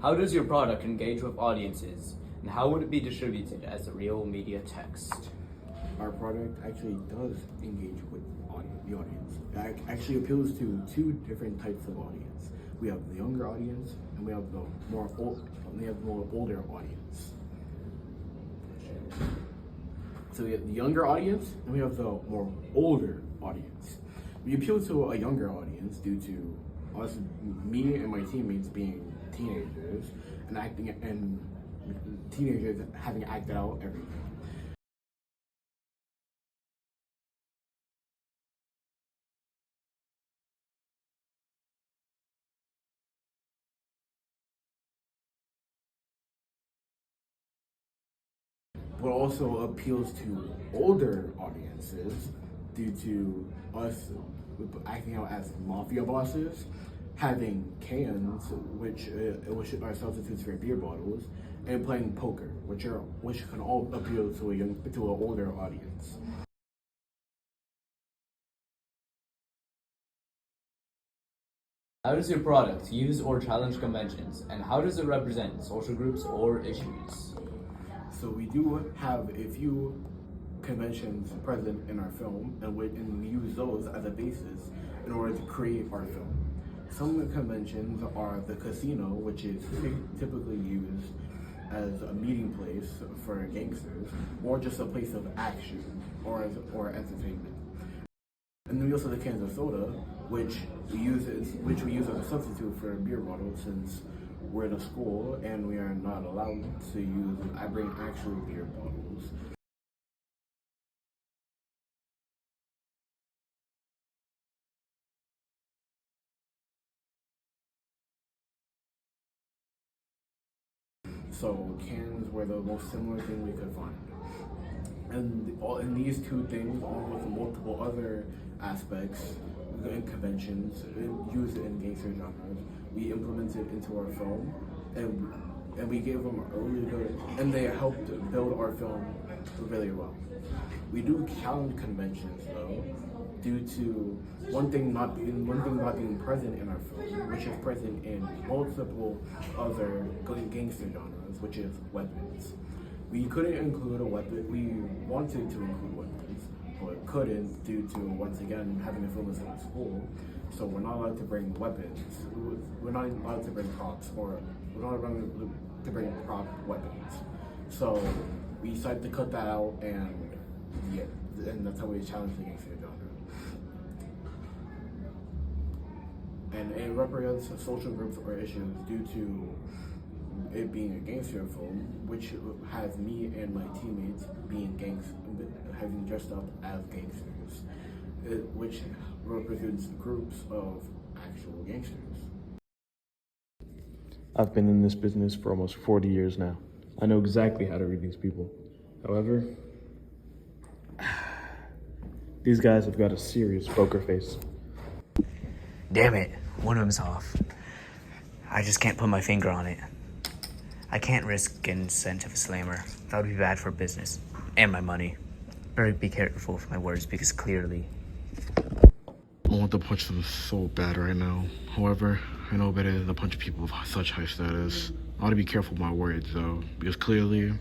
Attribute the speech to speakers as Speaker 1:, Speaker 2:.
Speaker 1: How does your product engage with audiences, and how would it be distributed as a real media text?
Speaker 2: Our product actually does engage with the audience. It actually appeals to two different types of audience. We have the younger audience, and we have the more older audience. So we have the younger audience, and we have the more older audience. We appeal to a younger audience due to us, me and my teammates being teenagers and teenagers having acted out everything. But also appeals to older audiences due to us acting out as mafia bosses, having cans, which are substitutes for beer bottles, and playing poker, which can all appeal to an older audience.
Speaker 1: How does your product use or challenge conventions, and how does it represent social groups or issues?
Speaker 2: So we do have a few conventions present in our film, and we use those as a basis in order to create our film. Some of the conventions are the casino, which is typically used as a meeting place for gangsters, or just a place of action or entertainment. And then we also have the cans of soda, which we use as a substitute for a beer bottle, since we're in a school and we are not allowed to bring actual beer bottles. So cans were the most similar thing we could find. And these two things, along with multiple other aspects and conventions used in gangster genres, we implemented into our film, and we gave them a really good, and they helped build our film really well. We do challenge conventions though, due to one thing not being present in our film, which is present in multiple other gangster genres, which is weapons. We couldn't include a weapon. We wanted to include weapons, but couldn't due to, once again, having a film is in school. So we're not allowed to bring weapons. We're not allowed to bring props, or we're not allowed to bring prop weapons. So we decided to cut that out, and that's how we challenge the gangster genre. And it represents social groups or issues due to it being a gangster film, which has me and my teammates having dressed up as gangsters, which represents groups of actual gangsters.
Speaker 3: I've been in this business for almost 40 years now. I know exactly how to read these people. However, these guys have got a serious poker face.
Speaker 4: Damn it, one of them's off. I just can't put my finger on it. I can't risk getting sent to a slammer. That would be bad for business and my money. Better be careful with my words, because clearly
Speaker 5: I want to punch them so bad right now. However, I know better than to punch people of such high status. I ought to be careful with my words though, because clearly